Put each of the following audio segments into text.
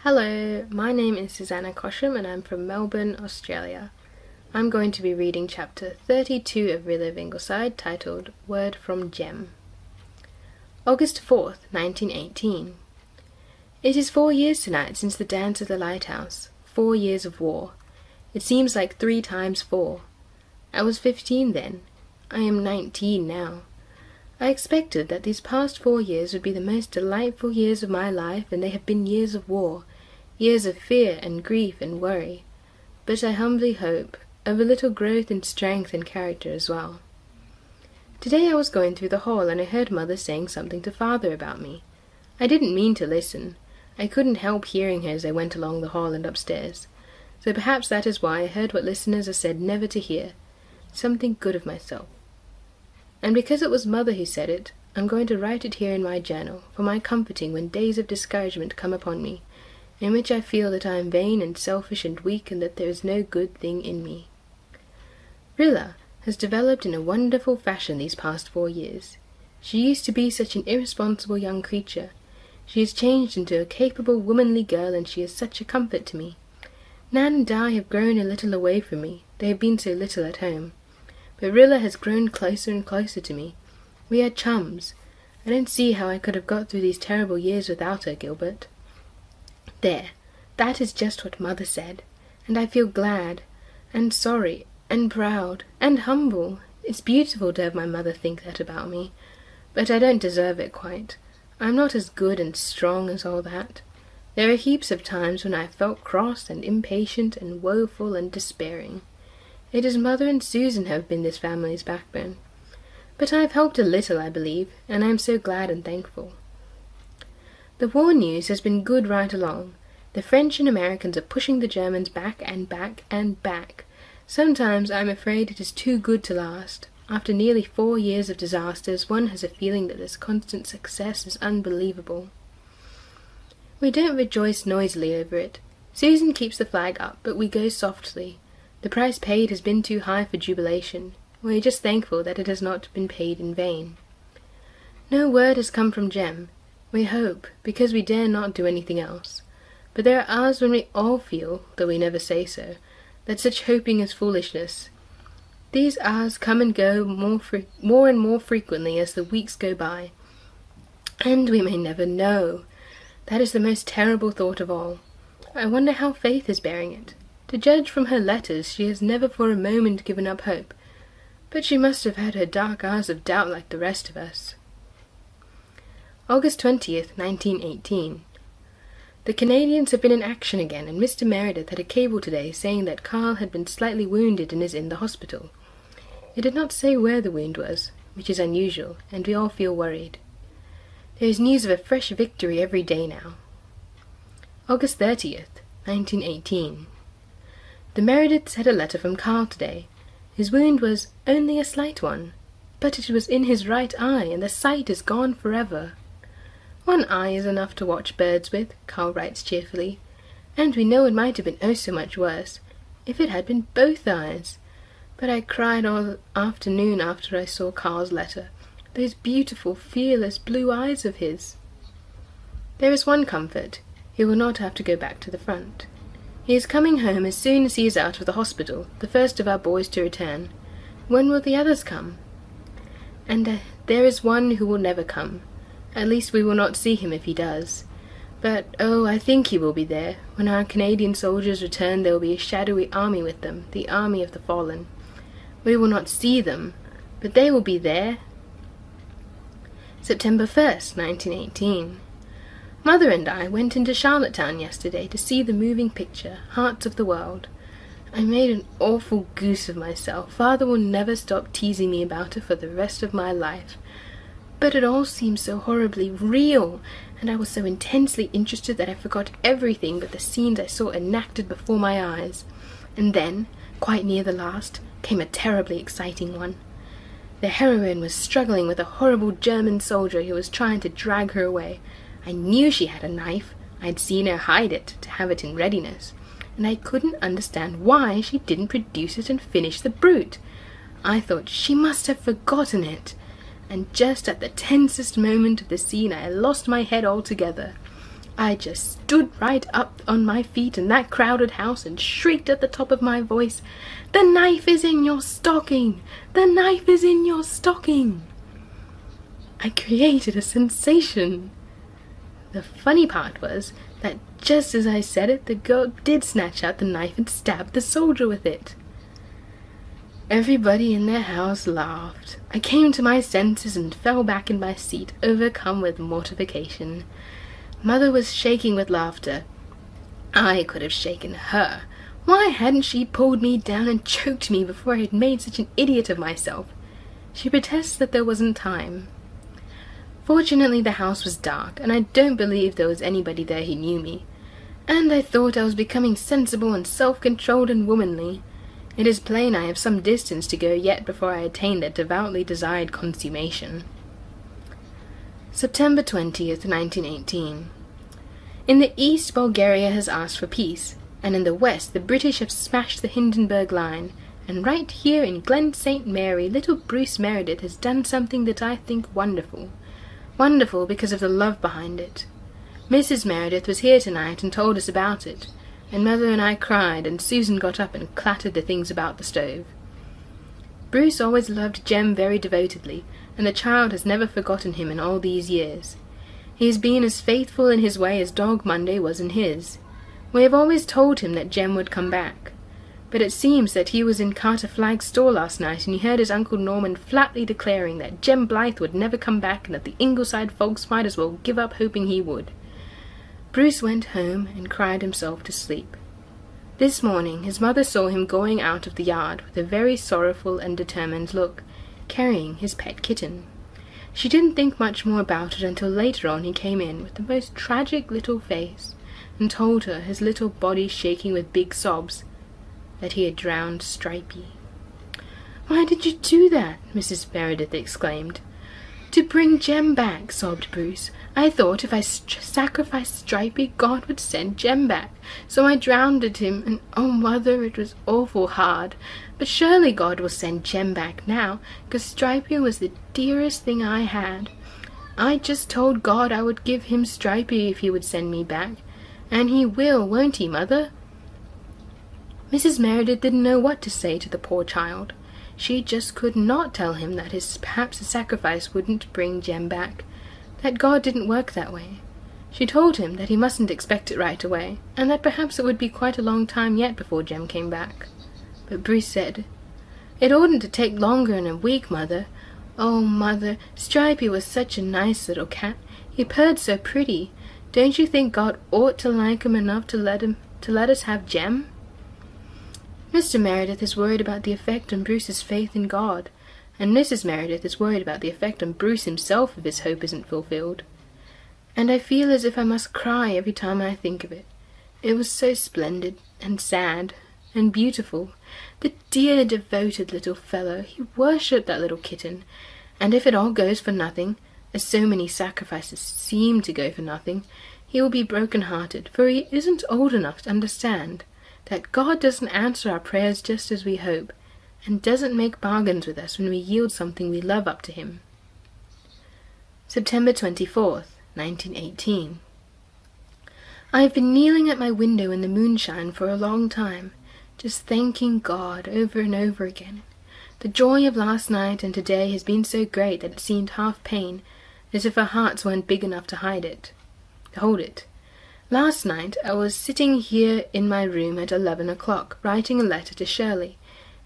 Hello, my name is Susannah Cosham and I'm from Melbourne, Australia. I'm going to be reading chapter 32 of Rilla of Ingleside, titled Word from Jem. August 4th, 1918. It is 4 years tonight since the dance at the lighthouse. 4 years of war. It seems like 3 times 4. I was 15 then. I am 19 now. I expected that these past 4 years would be the most delightful years of my life, and they have been years of war, years of fear and grief and worry. But I humbly hope of a little growth in strength and character as well. Today I was going through the hall and I heard Mother saying something to Father about me. I didn't mean to listen. I couldn't help hearing her as I went along the hall and upstairs. So perhaps that is why I heard what listeners are said never to hear, something good of myself. And because it was Mother who said it, I'm going to write it here in my journal, for my comforting when days of discouragement come upon me, in which I feel that I am vain and selfish and weak, and that there is no good thing in me. Rilla has developed in a wonderful fashion these past 4 years. She used to be such an irresponsible young creature. She has changed into a capable, womanly girl, and she is such a comfort to me. Nan and Di have grown a little away from me. They have been so little at home. But Rilla has grown closer and closer to me. We are chums. I don't see how I could have got through these terrible years without her, Gilbert. There, that is just what Mother said, and I feel glad, and sorry, and proud, and humble. It's beautiful to have my mother think that about me, but I don't deserve it quite. I'm not as good and strong as all that. There are heaps of times when I have felt cross and impatient and woeful and despairing. It is Mother and Susan have been this family's backbone. But I have helped a little, I believe, and I am so glad and thankful. The war news has been good right along. The French and Americans are pushing the Germans back and back and back. Sometimes I am afraid it is too good to last. After nearly 4 years of disasters, one has a feeling that this constant success is unbelievable. We don't rejoice noisily over it. Susan keeps the flag up, but we go softly. The price paid has been too high for jubilation. We are just thankful that it has not been paid in vain. No word has come from Jem. We hope, because we dare not do anything else. But there are hours when we all feel, though we never say so, that such hoping is foolishness. These hours come and go more and more frequently as the weeks go by. And we may never know. That is the most terrible thought of all. I wonder how Faith is bearing it. To judge from her letters, she has never for a moment given up hope, but she must have had her dark hours of doubt like the rest of us. August 20th, 1918. The Canadians have been in action again, and Mr. Meredith had a cable today saying that Carl had been slightly wounded and is in the hospital. It did not say where the wound was, which is unusual, and we all feel worried. There is news of a fresh victory every day now. August 30th, 1918. The Merediths had a letter from Carl today. His wound was only a slight one, but it was in his right eye, and the sight is gone forever. One eye is enough to watch birds with, Carl writes cheerfully, and we know it might have been oh so much worse, if it had been both eyes. But I cried all afternoon after I saw Carl's letter, those beautiful, fearless blue eyes of his. There is one comfort, he will not have to go back to the front. He is coming home as soon as he is out of the hospital, the first of our boys to return. When will the others come? And there is one who will never come. At least we will not see him if he does. But, oh, I think he will be there. When our Canadian soldiers return, there will be a shadowy army with them, the army of the fallen. We will not see them, but they will be there. September 1st, 1918. Mother and I went into Charlottetown yesterday to see the moving picture, Hearts of the World. I made an awful goose of myself. Father will never stop teasing me about it for the rest of my life. But it all seemed so horribly real, and I was so intensely interested that I forgot everything but the scenes I saw enacted before my eyes. And then, quite near the last, came a terribly exciting one. The heroine was struggling with a horrible German soldier who was trying to drag her away. I knew she had a knife. I had seen her hide it, to have it in readiness, and I couldn't understand why she didn't produce it and finish the brute. I thought she must have forgotten it, and just at the tensest moment of the scene I lost my head altogether. I just stood right up on my feet in that crowded house and shrieked at the top of my voice, "The knife is in your stocking! The knife is in your stocking!" I created a sensation. The funny part was that just as I said it, the girl did snatch out the knife and stab the soldier with it. Everybody in their house laughed. I came to my senses and fell back in my seat, overcome with mortification. Mother was shaking with laughter. I could have shaken her. Why hadn't she pulled me down and choked me before I had made such an idiot of myself? She protests that there wasn't time. Fortunately, the house was dark, and I don't believe there was anybody there who knew me. And I thought I was becoming sensible and self-controlled and womanly. It is plain I have some distance to go yet before I attain that devoutly desired consummation. September 20th, 1918. In the east, Bulgaria has asked for peace, and in the west the British have smashed the Hindenburg Line, and right here in Glen St. Mary, little Bruce Meredith has done something that I think wonderful. Wonderful because of the love behind it. Mrs. Meredith was here tonight and told us about it, and Mother and I cried, and Susan got up and clattered the things about the stove. Bruce always loved Jem very devotedly, and the child has never forgotten him in all these years. He has been as faithful in his way as Dog Monday was in his. We have always told him that Jem would come back. But it seems that he was in Carter Flagg's store last night, and he heard his Uncle Norman flatly declaring that Jem Blythe would never come back, and that the Ingleside folks might as well give up hoping he would. Bruce went home and cried himself to sleep. This morning his mother saw him going out of the yard with a very sorrowful and determined look, carrying his pet kitten. She didn't think much more about it until later on he came in with the most tragic little face, and told her, his little body shaking with big sobs, that he had drowned Stripey. "Why did you do that?" Mrs. Meredith exclaimed. "To bring Jem back," sobbed Bruce. "I thought if I sacrificed Stripey, God would send Jem back. So I drowned him, and oh, Mother, it was awful hard. But surely God will send Jem back now, 'cause Stripey was the dearest thing I had. I just told God I would give him Stripey if he would send me back. And he will, won't he, Mother?" Mrs. Meredith didn't know what to say to the poor child. She just could not tell him that perhaps a sacrifice wouldn't bring Jem back, that God didn't work that way. She told him that he mustn't expect it right away, and that perhaps it would be quite a long time yet before Jem came back. But Bruce said, "It oughtn't to take longer than a week, Mother. Oh, Mother, Stripey was such a nice little cat. He purred so pretty. Don't you think God ought to like him enough to let us have Jem?" Mr. Meredith is worried about the effect on Bruce's faith in God, and Mrs. Meredith is worried about the effect on Bruce himself if his hope isn't fulfilled. And I feel as if I must cry every time I think of it. It was so splendid, and sad, and beautiful. The dear, devoted little fellow, he worshipped that little kitten, and if it all goes for nothing, as so many sacrifices seem to go for nothing, he will be broken-hearted, for he isn't old enough to understand that God doesn't answer our prayers just as we hope, and doesn't make bargains with us when we yield something we love up to him. September 24th, 1918. I have been kneeling at my window in the moonshine for a long time, just thanking God over and over again. The joy of last night and today has been so great that it seemed half pain, as if our hearts weren't big enough to hold it. Last night I was sitting here in my room at 11 o'clock, writing a letter to Shirley.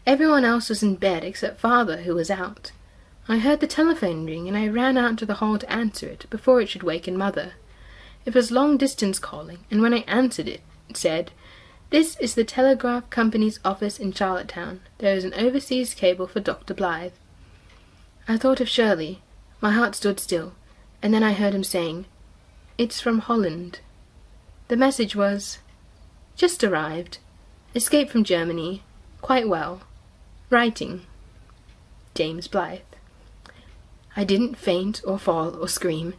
Everyone else was in bed except Father, who was out. I heard the telephone ring, and I ran out to the hall to answer it, before it should waken Mother. It was long-distance calling, and when I answered it, it said, "This is the Telegraph Company's office in Charlottetown. There is an overseas cable for Dr. Blythe." I thought of Shirley. My heart stood still, and then I heard him saying, "It's from Holland." The message was, "Just arrived. Escaped from Germany. Quite well. Writing. James Blythe." I didn't faint or fall or scream.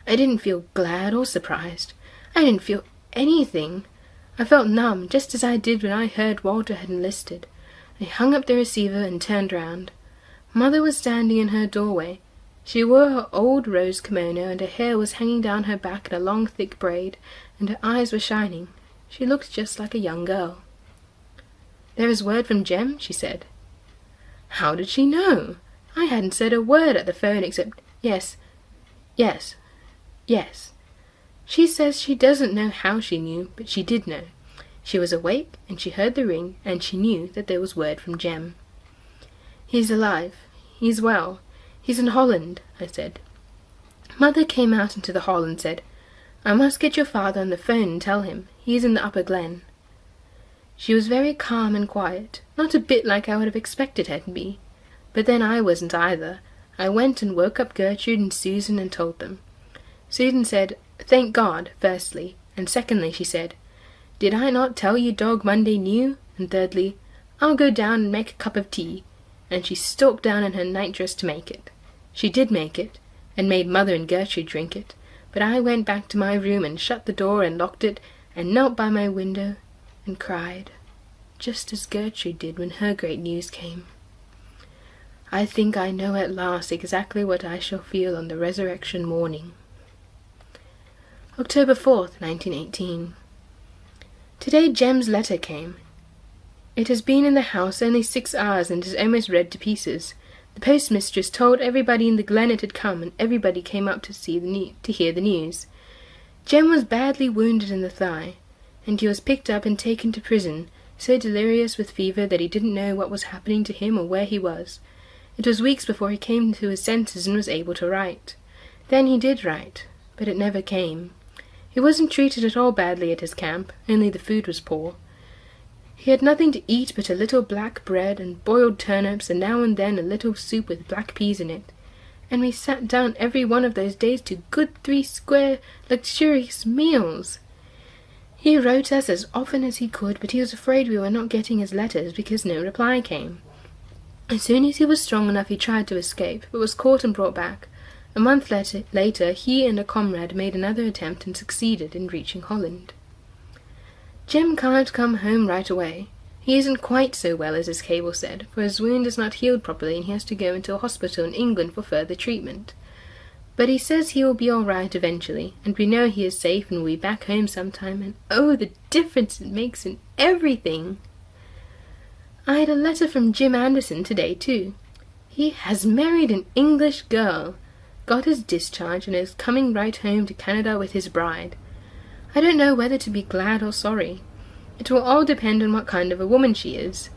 I didn't feel glad or surprised. I didn't feel anything. I felt numb, just as I did when I heard Walter had enlisted. I hung up the receiver and turned round. Mother was standing in her doorway, She wore her old rose kimono, and her hair was hanging down her back in a long thick braid, and her eyes were shining. She looked just like a young girl. "There is word from Jem?" she said. How did she know? I hadn't said a word at the phone except yes, yes, yes. She says she doesn't know how she knew, but she did know. She was awake, and she heard the ring, and she knew that there was word from Jem. "He's alive. He's well. He's in Holland," I said. Mother came out into the hall and said, "I must get your father on the phone and tell him. He's in the upper glen." She was very calm and quiet, not a bit like I would have expected her to be. But then I wasn't either. I went and woke up Gertrude and Susan and told them. Susan said, "Thank God," firstly, and secondly she said, "Did I not tell you Dog Monday knew?" And thirdly, "I'll go down and make a cup of tea." And she stalked down in her nightdress to make it. She did make it, and made Mother and Gertrude drink it, but I went back to my room and shut the door and locked it, and knelt by my window and cried, just as Gertrude did when her great news came. I think I know at last exactly what I shall feel on the resurrection morning. October 4th, 1918. Today Jem's letter came. It has been in the house only 6 hours and is almost read to pieces. The postmistress told everybody in the glen it had come, and everybody came up to hear the news. Jem was badly wounded in the thigh, and he was picked up and taken to prison, so delirious with fever that he didn't know what was happening to him or where he was. It was weeks before he came to his senses and was able to write. Then he did write, but it never came. He wasn't treated at all badly at his camp, only the food was poor. He had nothing to eat but a little black bread and boiled turnips, and now and then a little soup with black peas in it. And we sat down every one of those days to good 3 square, luxurious meals. He wrote us as often as he could, but he was afraid we were not getting his letters because no reply came. As soon as he was strong enough he tried to escape, but was caught and brought back. A month later he and a comrade made another attempt and succeeded in reaching Holland. Jem can't come home right away. He isn't quite so well as his cable said, for his wound is not healed properly and he has to go into a hospital in England for further treatment. But he says he will be all right eventually, and we know he is safe and will be back home sometime, and oh, the difference it makes in everything! I had a letter from Jim Anderson today, too. He has married an English girl, got his discharge, and is coming right home to Canada with his bride. I don't know whether to be glad or sorry. It will all depend on what kind of a woman she is.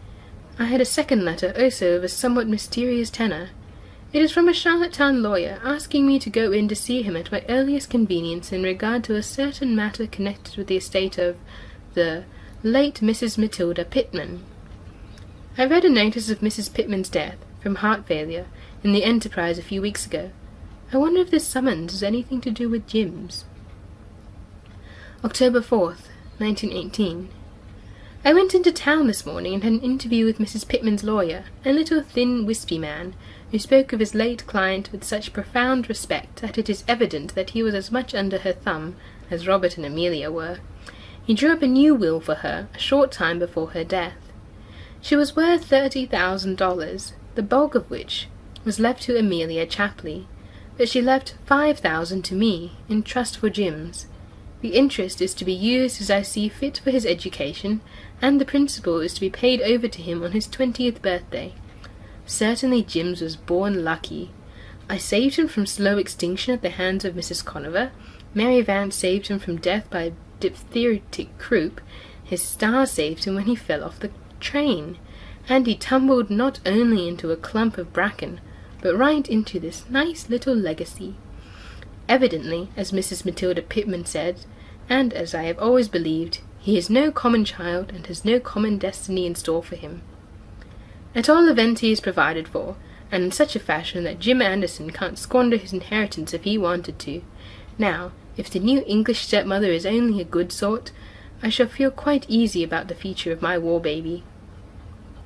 I had a second letter, also of a somewhat mysterious tenor. It is from a Charlottetown lawyer, asking me to go in to see him at my earliest convenience in regard to a certain matter connected with the estate of the late Mrs. Matilda Pittman. I read a notice of Mrs. Pittman's death, from heart failure, in the Enterprise a few weeks ago. I wonder if this summons has anything to do with Jim's. October 4th, 1918. I went into town this morning and had an interview with Mrs. Pittman's lawyer, a little thin, wispy man, who spoke of his late client with such profound respect that it is evident that he was as much under her thumb as Robert and Amelia were. He drew up a new will for her a short time before her death. She was worth $30,000, the bulk of which was left to Amelia Chapley, but she left $5,000 to me, in trust for Jim's. The interest is to be used as I see fit for his education, and the principal is to be paid over to him on his 20th birthday. Certainly Jim's was born lucky. I saved him from slow extinction at the hands of Mrs. Conover. Mary Vance saved him from death by diphtheritic croup. His star saved him when he fell off the train, and he tumbled not only into a clump of bracken, but right into this nice little legacy. Evidently, as Mrs. Matilda Pittman said, and as I have always believed, he is no common child and has no common destiny in store for him. At all events he is provided for, and in such a fashion that Jim Anderson can't squander his inheritance if he wanted to. Now, if the new English stepmother is only a good sort, I shall feel quite easy about the future of my war baby.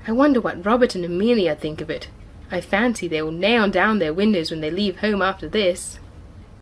I wonder what Robert and Amelia think of it. I fancy they will nail down their windows when they leave home after this.